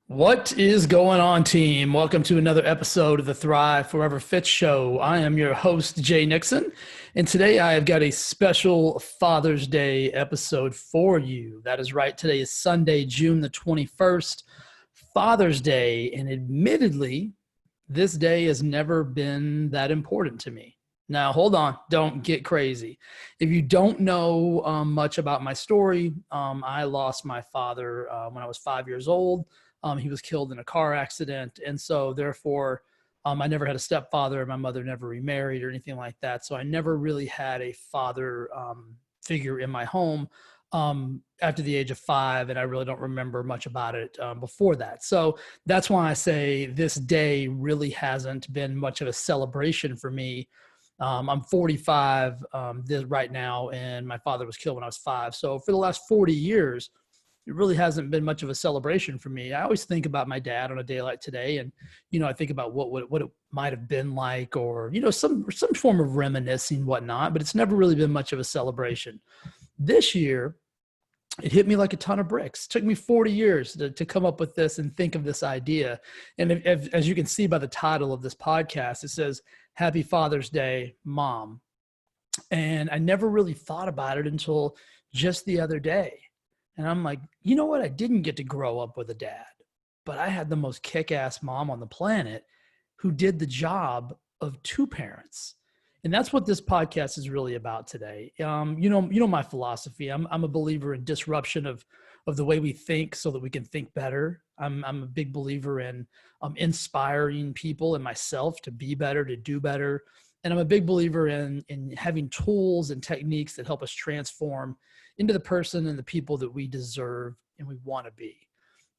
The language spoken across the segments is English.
What is going on, team? Welcome to another episode of the Thrive Forever Fit Show. I am your host, Jay Nixon, and today I have got a special Father's Day episode for you. That is right. Today is Sunday, June the 21st, Father's Day, and admittedly, this day has never been that important to me. Now, hold on. Don't get crazy. If you don't know much about my story, I lost my father when I was 5 years old. He was killed in a car accident. And so therefore, I never had a stepfather. My mother never remarried or anything like that. So I never really had a father figure in my home after the age of 5. And I really don't remember much about it before that. So that's why I say this day really hasn't been much of a celebration for me. I'm 45 right now, and my father was killed when I was 5. So for the last 40 years, it really hasn't been much of a celebration for me. I always think about my dad on a day like today, and I think about what it might have been like, or some form of reminiscing, whatnot. But it's never really been much of a celebration. This year, it hit me like a ton of bricks. It took me 40 years to come up with this and think of this idea. And as you can see by the title of this podcast, it says Happy Father's Day, Mom. And I never really thought about it until just the other day. And I'm like, you know what? I didn't get to grow up with a dad, but I had the most kick-ass mom on the planet who did the job of two parents. And that's what this podcast is really about today. My philosophy. I'm a believer in disruption of the way we think so that we can think better. I'm a big believer in inspiring people and myself to be better, to do better. And I'm a big believer in having tools and techniques that help us transform into the person and the people that we deserve and we want to be.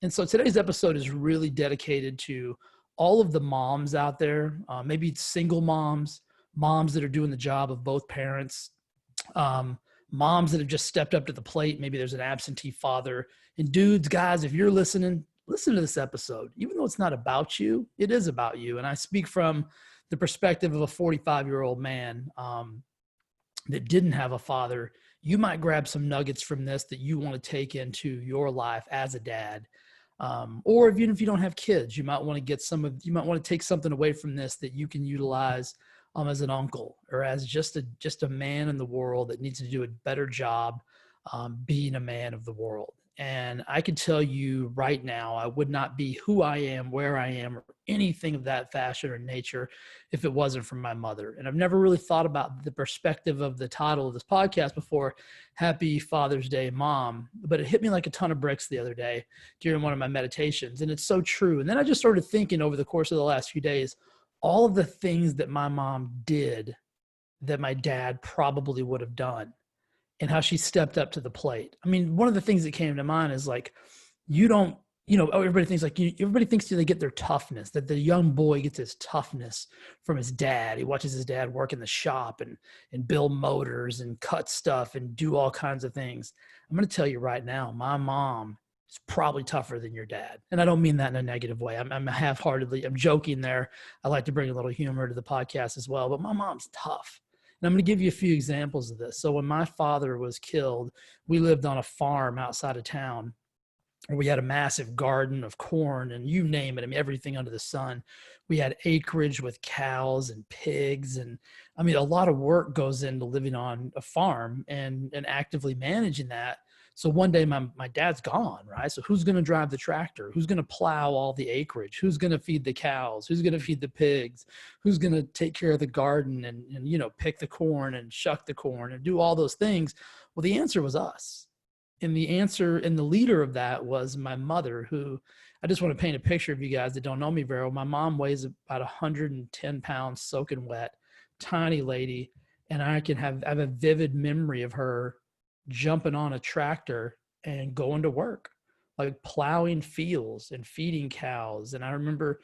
And so today's episode is really dedicated to all of the moms out there, maybe single moms that are doing the job of both parents, moms that have just stepped up to the plate. Maybe there's an absentee father. And dudes, guys, if you're listening, listen to this episode. Even though it's not about you, it is about you. And I speak from the perspective of a 45-year-old man that didn't have a father. You might grab some nuggets from this that you want to take into your life as a dad. Or even if you don't have kids, you might want to take something away from this that you can utilize as an uncle or as just a man in the world that needs to do a better job being a man of the world. And I can tell you right now, I would not be who I am, where I am, or anything of that fashion or nature if it wasn't for my mother. And I've never really thought about the perspective of the title of this podcast before, Happy Father's Day, Mom. But it hit me like a ton of bricks the other day during one of my meditations. And it's so true. And then I just started thinking over the course of the last few days, all of the things that my mom did that my dad probably would have done, and how she stepped up to the plate. I mean, one of the things that came to mind is like, everybody thinks they get their toughness, that the young boy gets his toughness from his dad. He watches his dad work in the shop and build motors and cut stuff and do all kinds of things. I'm going to tell you right now, my mom is probably tougher than your dad. And I don't mean that in a negative way. I'm joking there. I like to bring a little humor to the podcast as well, but my mom's tough. And I'm going to give you a few examples of this. So when my father was killed, we lived on a farm outside of town where we had a massive garden of corn and you name it. I mean, everything under the sun. We had acreage with cows and pigs. And I mean, a lot of work goes into living on a farm and actively managing that. So one day my dad's gone, right? So who's going to drive the tractor? Who's going to plow all the acreage? Who's going to feed the cows? Who's going to feed the pigs? Who's going to take care of the garden and pick the corn and shuck the corn and do all those things? Well, the answer was us. And the answer and the leader of that was my mother, who I just want to paint a picture of you guys that don't know me very well. My mom weighs about 110 pounds soaking wet, tiny lady. And I have a vivid memory of her jumping on a tractor and going to work, like plowing fields and feeding cows. And I remember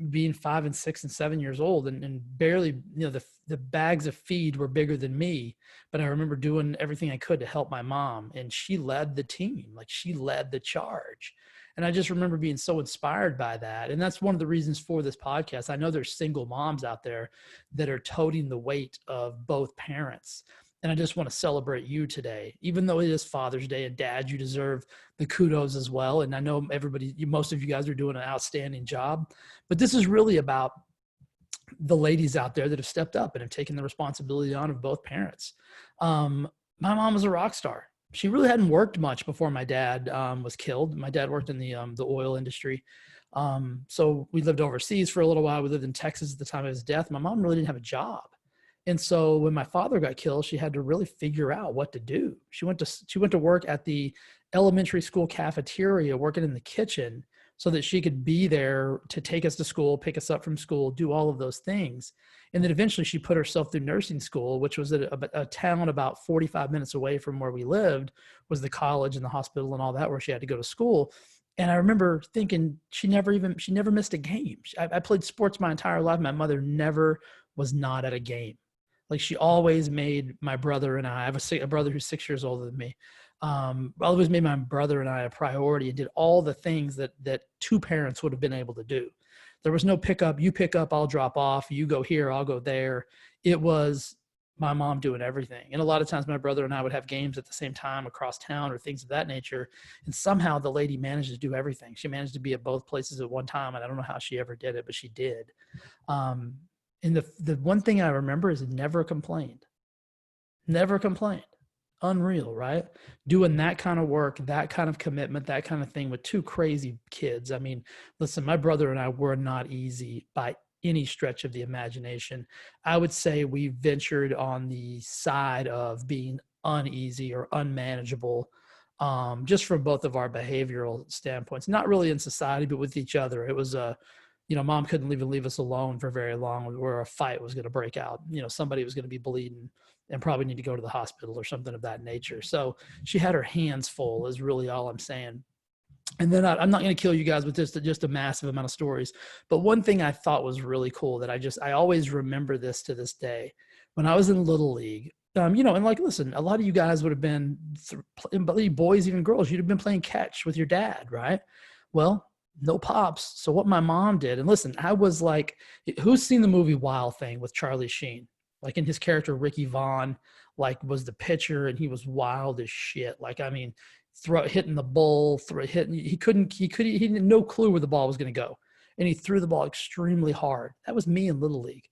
being 5 and 6 and 7 years old and barely, the bags of feed were bigger than me, but I remember doing everything I could to help my mom. And she led the team, like she led the charge. And I just remember being so inspired by that. And that's one of the reasons for this podcast. I know there's single moms out there that are toting the weight of both parents. And I just want to celebrate you today, even though it is Father's Day, and Dad, you deserve the kudos as well. And I know most of you guys are doing an outstanding job, but this is really about the ladies out there that have stepped up and have taken the responsibility on of both parents. My mom was a rock star. She really hadn't worked much before my dad was killed. My dad worked in the oil industry. So we lived overseas for a little while. We lived in Texas at the time of his death. My mom really didn't have a job. And so when my father got killed, she had to really figure out what to do. She went to work at the elementary school cafeteria, working in the kitchen, so that she could be there to take us to school, pick us up from school, do all of those things. And then eventually she put herself through nursing school, which was a town about 45 minutes away from where we lived, was the college and the hospital and all that, where she had to go to school. And I remember thinking she never missed a game. I played sports my entire life. My mother never was not at a game. Like, she always made my brother and I have a brother who's 6 years older than me. Always made my brother and I a priority and did all the things that two parents would have been able to do. There was no pickup, you pick up, I'll drop off, you go here, I'll go there. It was my mom doing everything. And a lot of times my brother and I would have games at the same time across town or things of that nature. And somehow the lady managed to do everything. She managed to be at both places at one time. And I don't know how she ever did it, but she did. And the one thing I remember is never complained. Never complained. Unreal, right? Doing that kind of work, that kind of commitment, that kind of thing with two crazy kids. I mean, listen, my brother and I were not easy by any stretch of the imagination. I would say we ventured on the side of being uneasy or unmanageable, just from both of our behavioral standpoints, not really in society, but with each other. It was mom couldn't even leave us alone for very long, where a fight was going to break out. Somebody was going to be bleeding and probably need to go to the hospital or something of that nature. So she had her hands full, is really all I'm saying. And then I'm not going to kill you guys with just a massive amount of stories. But one thing I thought was really cool that I always remember this to this day. When I was in Little League, and like, listen, a lot of you guys would have been, boys, even girls, you'd have been playing catch with your dad, right? Well, no pops. So what my mom did, and listen, I was like, who's seen the movie Wild Thing with Charlie Sheen? Like, in his character, Ricky Vaughn, like, was the pitcher, and he was wild as shit. Like, I mean, hitting the bull, he had no clue where the ball was going to go. And he threw the ball extremely hard. That was me in Little League.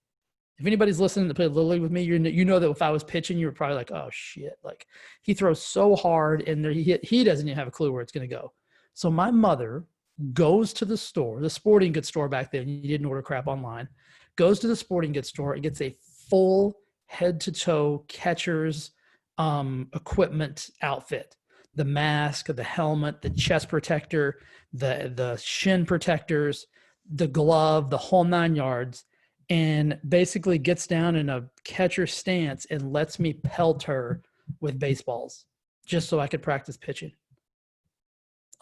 If anybody's listening to play Little League with me, you know that if I was pitching, you were probably like, oh shit. Like, he throws so hard, and he doesn't even have a clue where it's going to go. So my mother goes to the store, the sporting goods store back then. You didn't order crap online. Goes to the sporting goods store and gets a full head to toe catcher's equipment outfit. The mask, the helmet, the chest protector, the shin protectors, the glove, the whole 9 yards, and basically gets down in a catcher stance and lets me pelt her with baseballs just so I could practice pitching.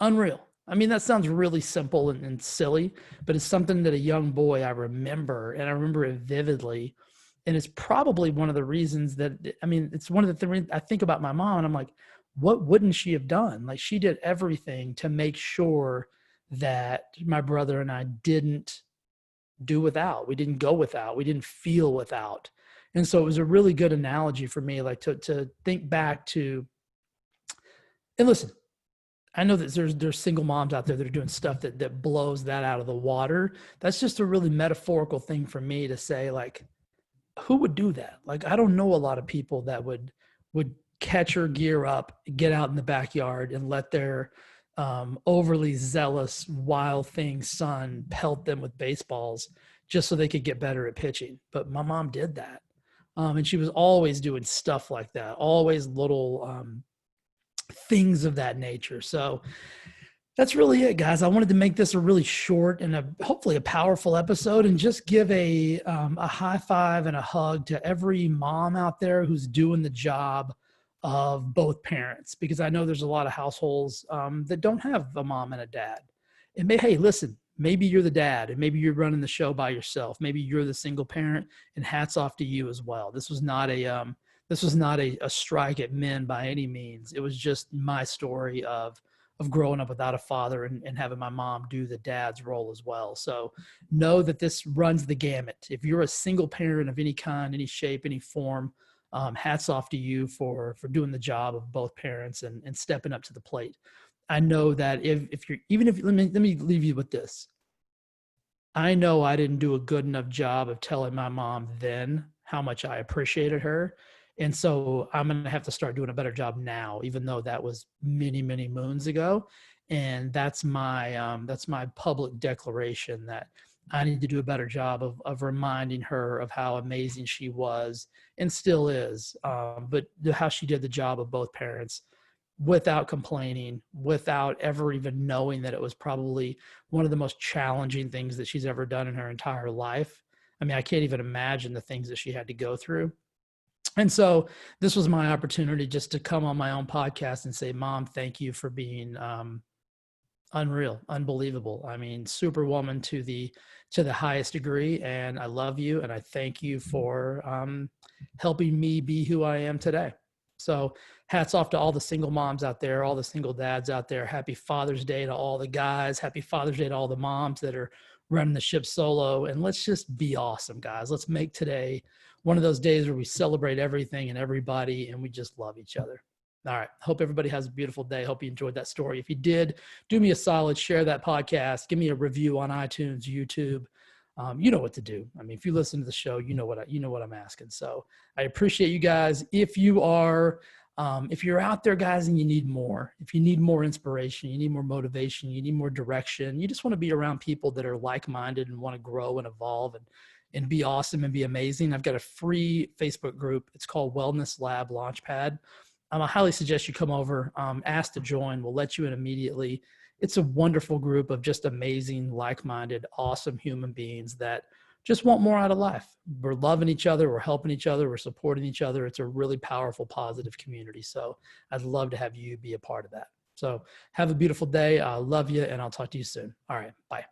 Unreal. I mean, that sounds really simple and silly, but it's something that a young boy I remember, and I remember it vividly. And it's probably one of the reasons it's one of the things I think about my mom, and I'm like, what wouldn't she have done? Like, she did everything to make sure that my brother and I didn't do without. We didn't go without. We didn't feel without. And so it was a really good analogy for me, like, to think back to, and listen, I know that there's single moms out there that are doing stuff that blows that out of the water. That's just a really metaphorical thing for me to say, like, who would do that? Like, I don't know a lot of people that would catch or gear up, get out in the backyard and let their overly zealous Wild Thing son pelt them with baseballs just so they could get better at pitching. But my mom did that. And she was always doing stuff like that, always little things of that nature. So that's really it, guys. I wanted to make this a really short and hopefully a powerful episode, and just give a high five and a hug to every mom out there who's doing the job of both parents, because I know there's a lot of households that don't have a mom and a dad. And hey, listen, maybe you're the dad, and maybe you're running the show by yourself. Maybe you're the single parent, and hats off to you as well. This was not a strike at men by any means. It was just my story of growing up without a father and having my mom do the dad's role as well. So know that this runs the gamut. If you're a single parent of any kind, any shape, any form, hats off to you for doing the job of both parents and stepping up to the plate. I know that if you're, even if, let me leave you with this. I know I didn't do a good enough job of telling my mom then how much I appreciated her. And so I'm going to have to start doing a better job now, even though that was many, many moons ago. And that's my public declaration that I need to do a better job of reminding her of how amazing she was and still is. But how she did the job of both parents without complaining, without ever even knowing that it was probably one of the most challenging things that she's ever done in her entire life. I mean, I can't even imagine the things that she had to go through. And so this was my opportunity just to come on my own podcast and say, Mom, thank you for being unreal, unbelievable. I mean, superwoman to the highest degree. And I love you. And I thank you for helping me be who I am today. So hats off to all the single moms out there, all the single dads out there. Happy Father's Day to all the guys. Happy Father's Day to all the moms that are running the ship solo. And let's just be awesome, guys. Let's make today one of those days where we celebrate everything and everybody and we just love each other. All right. Hope everybody has a beautiful day. Hope you enjoyed that story. If you did, do me a solid, share that podcast, give me a review on iTunes, YouTube. You know what to do. I mean, if you listen to the show, you know what I'm asking. So I appreciate you guys. If you're out there, guys, and you need more, if you need more inspiration, you need more motivation, you need more direction, you just want to be around people that are like-minded and want to grow and evolve and be awesome and be amazing. I've got a free Facebook group. It's called Wellness Lab Launchpad. I highly suggest you come over, ask to join. We'll let you in immediately. It's a wonderful group of just amazing, like-minded, awesome human beings that just want more out of life. We're loving each other. We're helping each other. We're supporting each other. It's a really powerful, positive community. So I'd love to have you be a part of that. So have a beautiful day. I love you, and I'll talk to you soon. All right. Bye.